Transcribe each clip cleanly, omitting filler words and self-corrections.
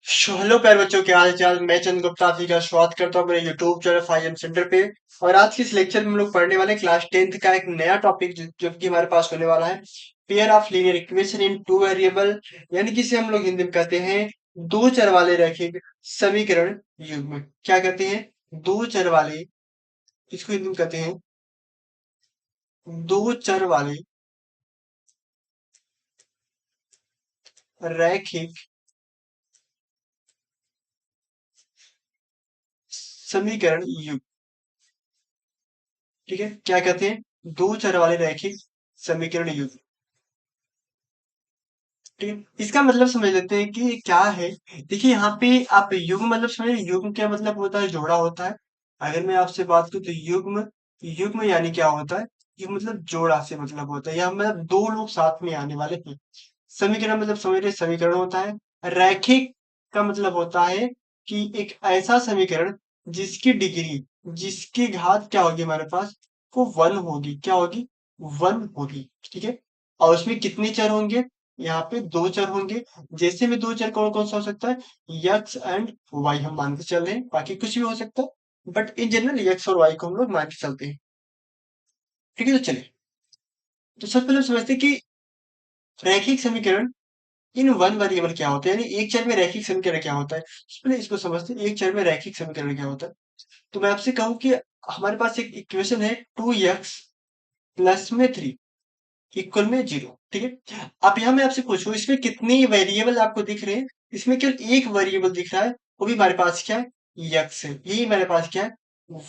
Hello प्यारे बच्चों, क्या हाल चाल। मैं चंद गुप्ता आप सभी का स्वागत करता हूँ मेरे यूट्यूब चैनल 5M सेंटर पे। और आज की इस लेक्चर में हम लोग पढ़ने वाले हैं क्लास 10th का एक नया टॉपिक जो कि हमारे पास होने वाला है, pair of linear equation in two variable, यानी कि इसे हम लोग हिंदी में कहते हैं दो चर वाले रैखिक समीकरण युग्म। क्या कहते हैं? दो चर वाले, इसको हिंदी में कहते हैं दो चर वाले रैखिक समीकरण युग्म। ठीक है, क्या कहते हैं? दो चर वाले रैखिक समीकरण युग्म। ठीक है, इसका मतलब समझ लेते हैं कि ये क्या है। देखिए यहाँ पे आप युग्म मतलब समझ रहे हैं? युग्म क्या मतलब होता है? जोड़ा होता है। अगर मैं आपसे बात करूं तो युग्म, युग्म यानी क्या होता है? युग्म मतलब जोड़ा से मतलब होता है, या मतलब दो लोग साथ में आने वाले हैं। समीकरण मतलब समझ रहे, समीकरण होता है। रैखिक का मतलब होता है कि एक ऐसा समीकरण जिसकी डिग्री, जिसकी घात क्या होगी हमारे पास, वो वन होगी। क्या होगी? वन होगी। ठीक है, और उसमें कितने चर होंगे? यहाँ पे दो चर होंगे। जैसे में दो चर कौन कौन सा हो सकता है? यक्स एंड वाई हम मान के चल रहे हैं, बाकी कुछ भी हो सकता है, बट इन जनरल यक्स और वाई को हम लोग मान के चलते हैं। ठीक है, तो चलिए, तो सबसे पहले हम समझते हैं कि रैखिक समीकरण इन वन वेरिएबल क्या होता है, यानी एक चर में रैखिक समीकरण क्या होता है। सबसे पहले इसको समझते हैं, एक चर में रैखिक समीकरण क्या होता है। तो मैं आपसे कहूं कि हमारे पास एक इक्वेशन है, 2x प्लस में 3 इक्वल में 0। ठीक है, अब यहाँ मैं आपसे पूछूं इसमें कितने वेरिएबल आपको दिख रहे हैं? इसमें केवल एक वेरिएबल दिख रहा है, वो भी हमारे पास क्या है? यक्स है। यही मेरे पास क्या है?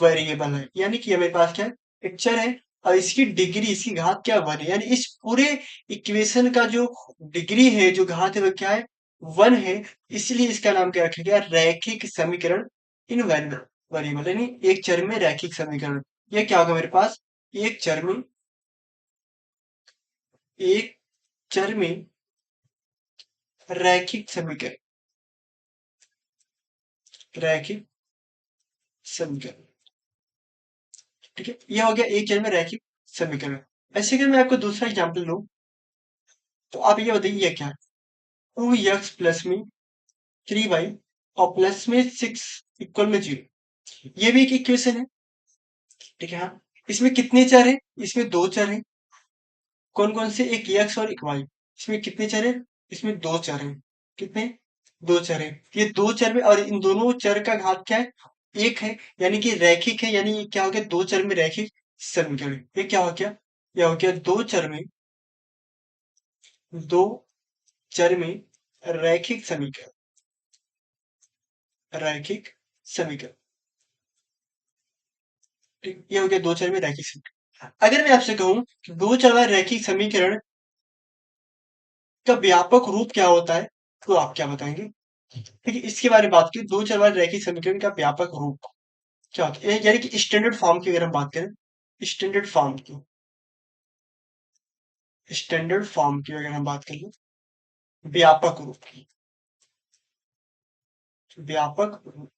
वेरिएबल है, यानी कि ये मेरे पास क्या है? एक चर है। और इसकी डिग्री, इसकी घात क्या? वन है, यानी इस पूरे इक्वेशन का जो डिग्री है, जो घात है, वो क्या है? वन है। इसलिए इसका नाम क्या रखा गया? रैखिक समीकरण इन वेरिएबल, यानी एक चर में रैखिक समीकरण। ये क्या होगा मेरे पास? एक चर में, एक चर में रैखिक समीकरण, रैखिक समीकरण। ठीक है, यह हो गया एक चर में रैखिक समीकरण। ऐसे अगर मैं आपको दूसरा एग्जांपल लूं, तो आप ये बताइए ये क्या है? 2x प्लस में 3y और प्लस में 6 इक्वल में 0। ये भी एक इक्वेशन है। ठीक है, हाँ। इसमें कितने चर हैं? इसमें दो चर हैं। कौन कौन से? एक x और एक y। इसमें कितने चर हैं? इसमें दो चर हैं। कितने? दो चर हैं। ये दो चर में, और इन दोनों चर का घात क्या है? एक है, यानी कि रैखिक है। यानी ये क्या हो गया? दो चर में रैखिक समीकरण। ये क्या हो गया? यह हो गया दो चर में, दो चर में रैखिक समीकरण, रैखिक समीकरण। ठीक, ये हो गया दो चर में रैखिक समीकरण। अगर मैं आपसे कहूं कि दो चर वाले रैखिक समीकरण का व्यापक रूप क्या होता है, तो आप क्या बताएंगे? ठीक है, इसके बारे में बात की, दो चर वाले रैखिक समीकरण का व्यापक रूप क्या होता है, यानी कि स्टैंडर्ड फॉर्म की अगर हम बात करें, स्टैंडर्ड फॉर्म की, स्टैंडर्ड फॉर्म की अगर हम बात करें, व्यापक रूप की, व्यापक रूप।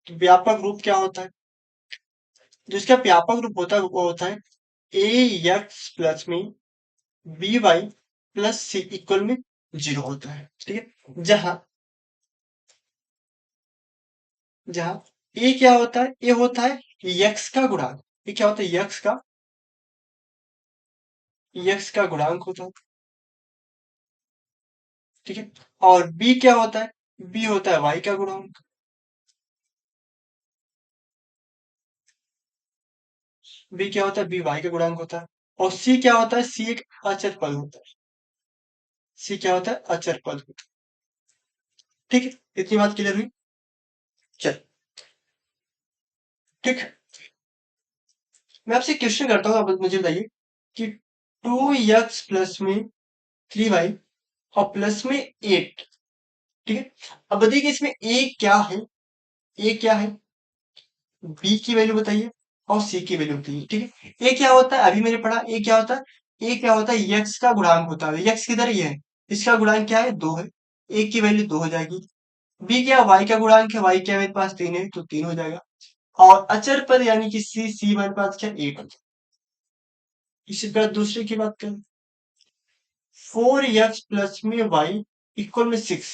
तो व्यापक रूप क्या होता है? जिसका व्यापक रूप होता है वो होता है ए एक्स प्लस में बी वाई प्लस सी इक्वल में 0 होता है। ठीक है, जहां, जहां ए क्या होता है? ए होता है यक्स का गुणांक। ये क्या होता है? यक्स का, यक्स का गुणांक होता है। ठीक है, और बी क्या होता है? बी होता है वाई का गुणांक। बी क्या होता है? बी वाई का गुणांक होता है। और सी क्या होता है? सी एक अचर पद होता है। सी क्या होता है? अचर पद होता है। ठीक है, इतनी बात क्लियर हुई। चल, ठीक है, मैं आपसे क्वेश्चन करता हूँ, आप मुझे बताइए कि 2x प्लस में 3y और प्लस में 8। ठीक है, अब बताइए कि इसमें a क्या है? a क्या है? b की वैल्यू बताइए और c की वैल्यू बताइए। ठीक है, a क्या होता है? अभी मैंने पढ़ा, a क्या होता है? a क्या होता है? x का गुणांक होता है। x किधर? ये है, इसका गुणांक क्या है? 2 है। a की वैल्यू 2 हो जाएगी। b क्या? y का गुणांक है। y क्या मेरे पास 3 है, तो 3 हो जाएगा। और अचर पद यानी कि c हमारे पास क्या? 8 हो जाएगा। इसी तरह दूसरे की बात करें, 4x प्लस में y इक्वल में 6।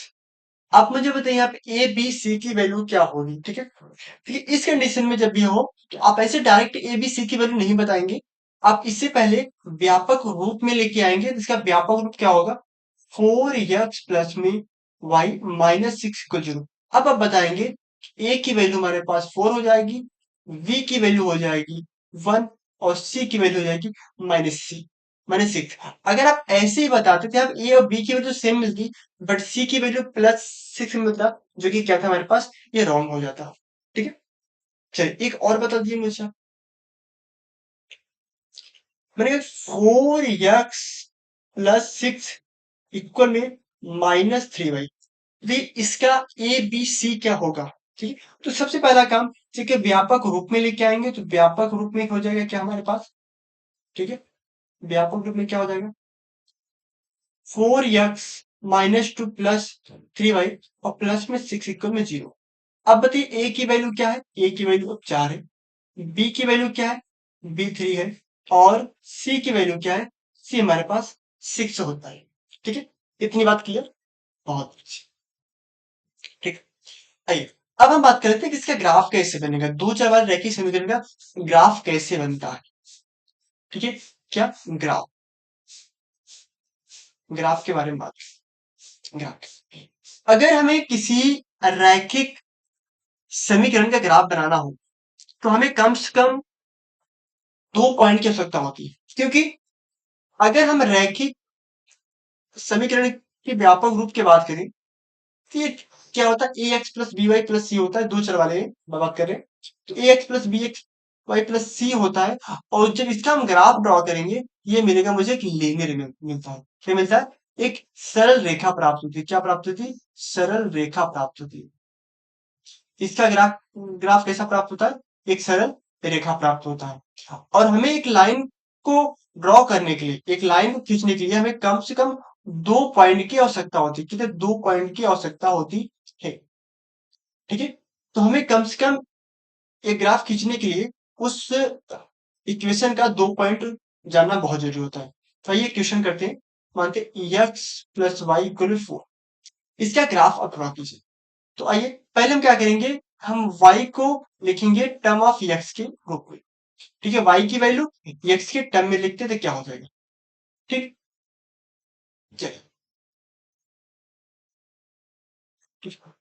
आप मुझे बताइए यहाँ पे ए बी सी की वैल्यू क्या होगी, ठीक है। ठीक है, इस कंडीशन में जब भी हो तो आप ऐसे डायरेक्ट ए बी सी की वैल्यू नहीं बताएंगे। आप इससे पहले व्यापक रूप में लेके आएंगे, जिसका व्यापक रूप क्या होगा, 4x प्लस में y minus six equal zero. अब आप बताएंगे ए की वैल्यू हमारे पास 4 हो जाएगी, बी की वैल्यू हो जाएगी 1 और सी की वैल्यू हो जाएगी माइनस सिक्स। अगर आप ऐसे ही बताते थे, आप ए और बी की वैल्यू सेम मिलती, बट सी की वैल्यू प्लस सिक्स मिलता, जो कि क्या था हमारे पास, ये रॉन्ग हो जाता। ठीक है, चलिए एक और बता दीजिए मुझे। मैंने कहा 4x प्लस सिक्स इक्वल में -3y। भी इसका ए बी सी क्या होगा, ठीक है। तो सबसे पहला काम, ठीक है, व्यापक रूप में लेके आएंगे, तो व्यापक रूप में हो जाएगा क्या हमारे पास, ठीक है, व्यापक रूप में क्या हो जाएगा, 4x -2 प्लस 3y और प्लस में 6 इक्वल में 0। अब बताइए ए की वैल्यू क्या है, ए की वैल्यू अब 4 है, बी की वैल्यू क्या है, बी 3 है, और सी की वैल्यू क्या है, सी हमारे पास 6 होता है। ठीक है, इतनी बात क्लियर, बहुत अच्छी। ठीक है, आइए अब हम बात करते हैं कि इसका ग्राफ कैसे बनेगा, दो चर वाले रैखिक समीकरण का ग्राफ कैसे बनता है। ठीक है, क्या ग्राफ, ग्राफ के बारे में बात, ग्राफ, अगर हमें किसी रैखिक समीकरण का ग्राफ बनाना हो तो हमें कम से कम दो पॉइंट की आवश्यकता होती है, क्योंकि अगर हम रैखिक समीकरण की व्यापक रूप की बात करें तो ये क्या होता है, a x plus b y plus c होता है, दो चर वाले बात करें तो a x plus b x y plus c होता है। और जब इसका हम ग्राफ ड्रॉ करेंगे, ये मिलेगा मुझे एक लीनियर मिलता है, क्या मिलता है, एक सरल रेखा प्राप्त होती है, क्या प्राप्त होती है, सरल रेखा प्राप्त होती है। इसका ग्राफ ग्राफ कैसा प्राप्त होता है, एक सरल रेखा प्राप्त होता है। और हमें एक लाइन को ड्रॉ करने के लिए, एक लाइन को खींचने के लिए हमें कम से कम दो पॉइंट की आवश्यकता होती है, कितने, दो पॉइंट की आवश्यकता होती है। ठीक है, तो हमें कम से कम एक ग्राफ खींचने के लिए उस इक्वेशन का दो पॉइंट जानना बहुत जरूरी होता है। तो आइए क्वेश्चन करते हैं, मानते एक्स प्लस वाई इक्वल 4, इसका ग्राफ आप ड्रॉ कीजिए। तो आइए पहले हम क्या करेंगे, हम y को लिखेंगे टर्म ऑफ x के रूप में। ठीक है, y की वैल्यू x के टर्म में लिखते तो क्या हो जाएगा, ठीक, चलिए, ठीक।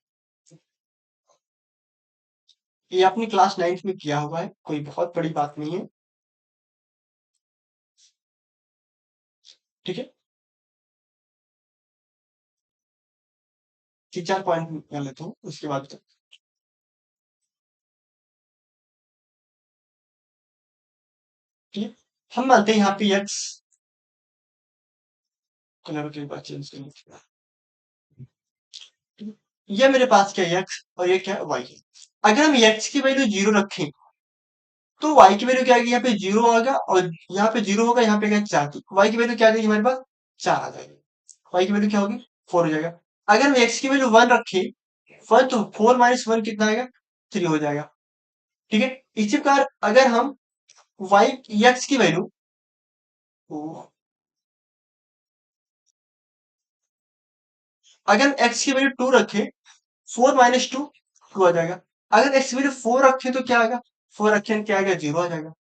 ये आपने क्लास 9th में किया हुआ है, कोई बहुत बड़ी बात नहीं है। ठीक है, तीन चार पॉइंट निकाल लेता हूँ उसके बाद ठीक है। हम मानते हैं यहाँ पे x, कलर के बाद चेंज करेंगे, ये मेरे पास क्या है x और ये क्या है y है। अगर हम x की वैल्यू जीरो रखें तो y की वैल्यू क्या आएगी, यहाँ पे जीरो आएगा, और यहाँ पे जीरो होगा, यहाँ पे क्या चार, तो y की वैल्यू क्या आ जाएगी हमारे पास, चार आ जाएगी। y की वैल्यू क्या होगी, फोर हो जाएगा। अगर हम x की वैल्यू वन रखें, वन, तो फोर माइनस वन कितना आएगा, थ्री हो जाएगा। ठीक है, इसी प्रकार अगर हम y x की वैल्यू, अगर हम x की वैल्यू टू रखें, फोर माइनस टू, टू आ जाएगा। अगर x की वैल्यू फोर रखें तो क्या आएगा, फोर रखें क्या आएगा, जीरो आ जाएगा।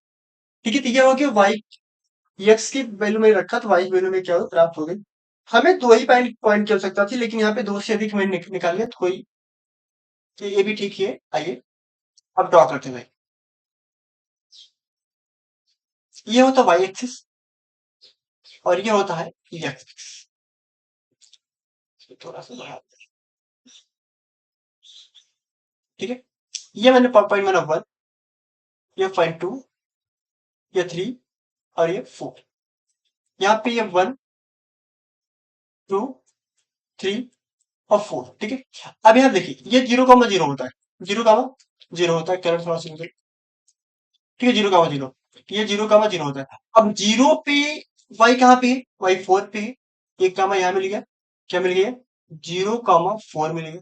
ठीक है, तो ये हो गया y, एक्स की वैल्यू में रखा तो वाई की वैल्यू में क्या हो, प्राप्त हो गई। हमें दो ही पॉइंट पॉइंट की आवश्यकता थी, लेकिन यहाँ पे दो से अधिक मैंने निकाल लिया, तो कोई, तो ये भी ठीक है। आइए अब ड्रॉ करते हैं। ये होता है वाई एक्सिस और ये होता है एक्स, थोड़ा सा बढ़ा दें। ठीक है, ये मैंने पॉइंट मैंने वन, ये पॉइंट टू, ये थ्री और ये फोर। यहाँ पे ये वन, टू, थ्री और फोर। ठीक है, अब यहाँ देखिए ये जीरो कॉमा जीरो होता है, जीरो कॉमा जीरो होता है, करंट थोड़ा सा, ठीक है, जीरो कामा जीरो, ये जीरो कामा जीरो होता है। अब जीरो पे वाई कहाँ पे है, वाई फोर पे है, एक कामा यहाँ मिल गया, क्या मिल गया, जीरो कामा फोर मिल गया।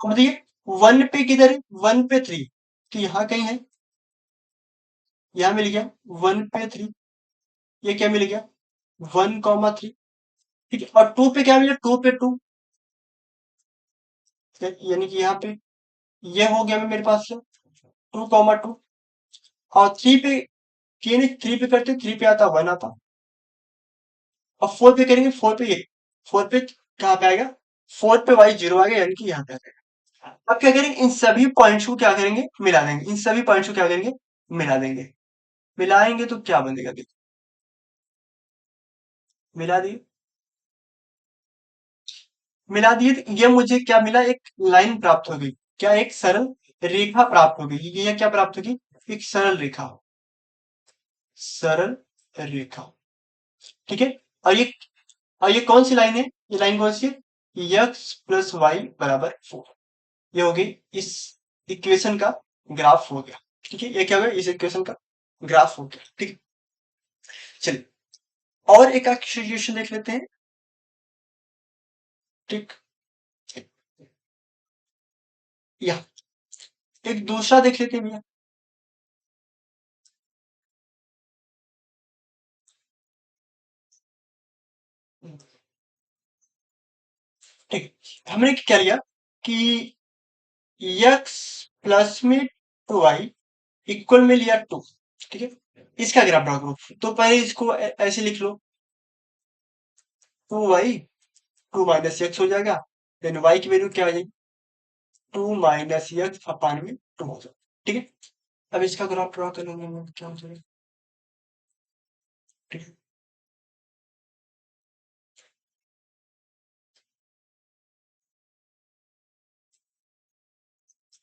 अब देखिए वन पे किधर है, वन पे थ्री, तो यहाँ कहीं है, यहाँ मिल गया वन पे थ्री, ये क्या मिल गया, वन कॉमा थ्री। ठीक है, और टू पे क्या मिला, टू पे टू, यानी कि यहाँ पे ये हो गया मेरे पास से 2,2 और 3 पे किए नहीं, 3 पे करते 3 पे आता 1 आता। अब 4 पे करेंगे 4 पे ये 4 पे कहाँ पे आएगा 4 पे वाई 0 आ गया यानी कि यहाँ पे आ जाएगा। अब क्या करेंगे इन सभी पॉइंट्स को क्या करेंगे मिला देंगे, इन सभी पॉइंट्स को क्या करेंगे मिला देंगे। मिलाएंगे तो क्या बनेगा देखो, मिला दिए, मिला दिए तो ये मुझे क्या मिला एक लाइन प्राप्त हो गई, क्या एक सरल रेखा प्राप्त हो गई, ये क्या प्राप्त होगी एक सरल रेखा, सरल रेखा। ठीक है। और ये और ये कौन सी लाइन है, ये लाइन कौन सी है यक्स प्लस वाई बराबर 4। ये हो गई इस इक्वेशन का ग्राफ हो गया। ठीक है, ये क्या हो गया इस इक्वेशन का ग्राफ हो गया। ठीक है, चलिए और एक सिचुएशन देख लेते हैं। ठीक, या एक दूसरा देख लेते हैं भैया। ठीक, हमने क्या लिया कि यक्स प्लस में 2y इक्वल में लिया 2। ठीक है, इसका ग्राफ ड्रॉ करो तो पहले इसको ऐसे लिख लो 2y 2 माइनस एक्स हो जाएगा, देन y की वैल्यू क्या आ जाएगी 2 माइनस एक्स अपान में 2 हो जाएगा। ठीक है, अब इसका ग्राफ ड्रॉ करेंगे क्या हो जाएगा। ठीक है,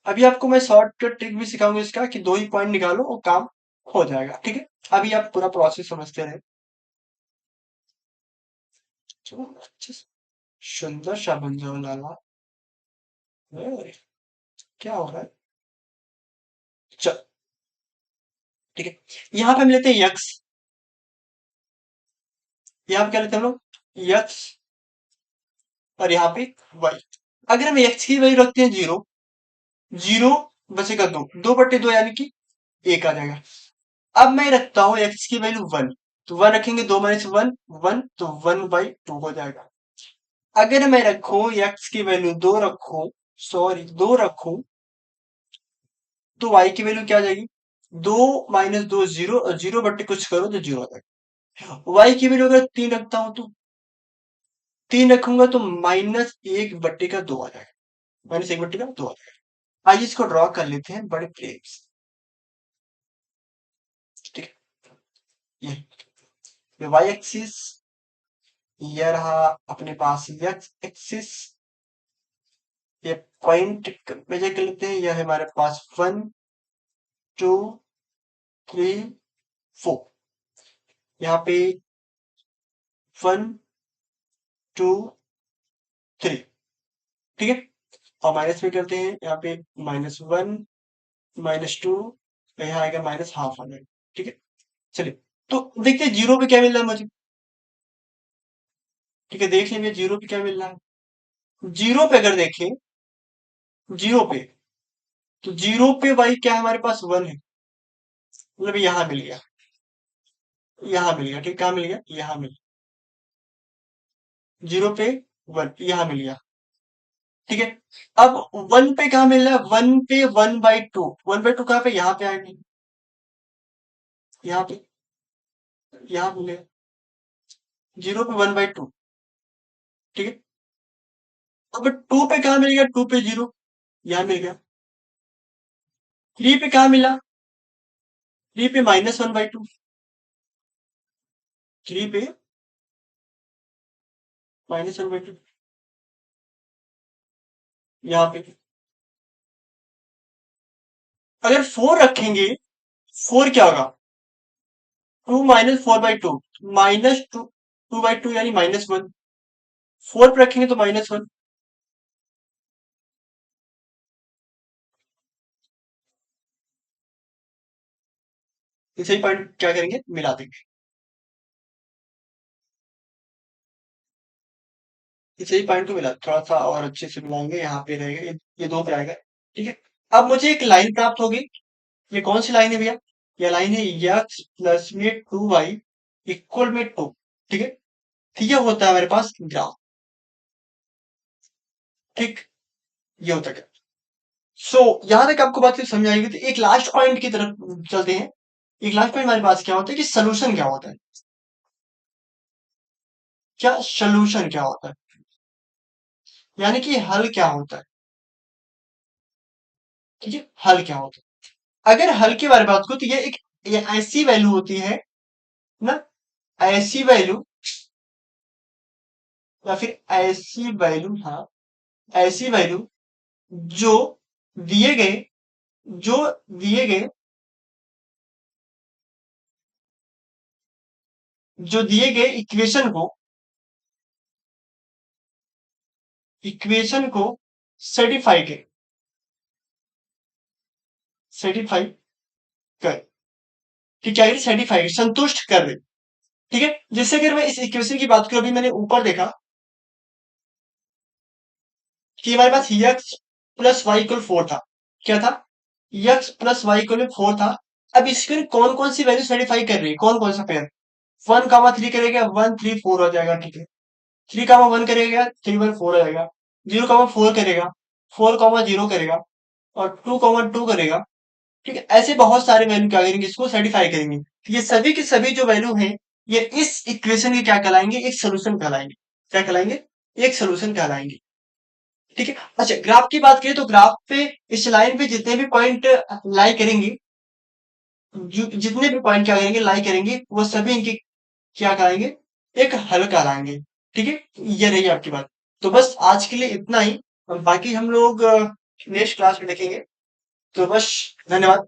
अभी आपको मैं शॉर्ट ट्रिक भी सिखाऊंगा इसका कि दो ही पॉइंट निकालो और काम हो जाएगा। ठीक है, अभी आप पूरा प्रोसेस समझते रहे। चलो, अच्छे से सुंदर सा बन जाओ लाला। अरे, क्या हो रहा है। चल, ठीक है, यहाँ पे हम लेते हैं यक्स, यहाँ पे क्या लेते हैं हम लोग यक्स और यहाँ पे वाई। अगर हम एक्स की वैल्यू रखते हैं 0, 0 बचेगा 2, 2/2 यानी कि 1 आ जाएगा। अब मैं रखता हूँ एक्स की वैल्यू 1, तो 1 रखेंगे 2 माइनस 1 1, तो 1/2 हो जाएगा। अगर मैं रखूं एक्स की वैल्यू 2 रखूं, सॉरी 2 रखूं, तो वाई की वैल्यू क्या आ जाएगी 2 माइनस 2 0, और 0/, कुछ करो तो 0 आ जाएगा। वाई की वैल्यू अगर 3 रखता हूं तो 3 रखूंगा तो -1/2 आ जाएगा, -1/2 आ जाएगा। आइए इसको ड्रॉ कर लेते हैं बड़े प्रेम से। ठीक है, ये वाई एक्सिस, ये रहा अपने पास एक्स एक्सिस, ये पॉइंट मेजर कर लेते हैं, यह है हमारे पास 1 2 3 4, यहाँ पे 1 2 3। ठीक है, और माइनस में करते हैं यहाँ पे -1 -2, यहाँ आएगा -½ आ जाएगा। ठीक है, चलिए तो देखते हैं 0 पे क्या मिल रहा है मुझे। ठीक है, देख लीजिए 0 पे क्या मिल रहा है। 0 पे अगर देखें 0 पे, तो 0 पे वाई क्या है हमारे पास 1 है, मतलब यहाँ मिल गया, यहाँ मिल गया। ठीक, कहाँ मिल गया यहाँ मिल गया 0 पे 1 यहाँ मिल गया। ठीक है, अब 1 पे कहाँ मिल रहा है 1 पे 1/2, 1/2 कहाँ पे यहाँ पे आएंगे, यहाँ पे, यहाँ मिलेगा 0 पे 1/2। ठीक है, अब 2 पे कहाँ मिलेगा 2 पे 0 यहाँ मिल गया। 3 पे कहाँ मिला 3 पे -1/2, 3 पे -1/2 यहाँ पे। अगर 4 रखेंगे 4 क्या होगा 2 -4/2, -2 यानी -1, 4 पे रखेंगे तो -1। इसे पॉइंट क्या करेंगे मिला देंगे, इसे ही पॉइंट को मिला थोड़ा सा और अच्छे से मिलाएंगे, यहाँ पे रहेगा ये 2 पे आएगा। ठीक है, अब मुझे एक लाइन प्राप्त होगी, ये कौन सी लाइन है भैया, ये लाइन है x प्लस में 2y इक्वल में 2। ठीक है, ठीक है, होता है हमारे पास ग्राफ। ठीक, ये होता क्या। सो यहाँ तक आपको बात समझ आएगी, तो एक लास्ट पॉइंट की तरफ चलते हैं। एक लास्ट पॉइंट हमारे पास क्या होता है कि सोल्यूशन क्या होता है। क्या सोल्यूशन क्या होता है, यानी कि हल क्या होता है। ठीक है, हल क्या होता है। अगर हल के बारे में बात करूं तो ये ऐसी वैल्यू होती है ना, ऐसी वैल्यू या फिर ऐसी वैल्यू, हाँ, ऐसी वैल्यू जो दिए गए जो दिए गए जो दिए गए इक्वेशन को सेटिफाई के सेटिफाई कर कि क्या, सेटिफाई संतुष्ट कर दे। ठीक है, जैसे अगर मैं इस इक्वेशन की बात करूं, अभी मैंने ऊपर देखा कि हमारे पास यक्स प्लस वाई इक्वल 4 था। क्या था, यक्स प्लस वाई इक्वल 4 था। अब इसके कौन कौन सी वैल्यू सेटिफाई कर रही है, कौन कौन सा पेयर। 1,3 करेगा, 1,3,4 हो जाएगा। ठीक है, 3,1 करेगा, 3,1,4 हो जाएगा। 0,4 करेगा, 4,0 करेगा, और 2,2 करेगा। ठीक है, ऐसे बहुत सारे वैल्यू क्या करेंगे, इसको सेटिफाई करेंगे। ये सभी के सभी जो वैल्यू हैं, ये इस इक्वेशन के क्या कहलाएंगे, एक सोल्यूशन कहलाएंगे। क्या कहलाएंगे, एक सोल्यूशन कहलाएंगे। ठीक है, अच्छा ग्राफ की बात करें तो ग्राफ पे इस लाइन पे जितने भी पॉइंट लाई करेंगे, जितने भी पॉइंट क्या करेंगे, लाई करेंगे, वो सभी इनके क्या कराएंगे, एक हल कराएंगे। ठीक है, ये रही आपकी बात। तो बस आज के लिए इतना ही, और बाकी हम लोग नेक्स्ट क्लास में देखेंगे। तो बस, धन्यवाद।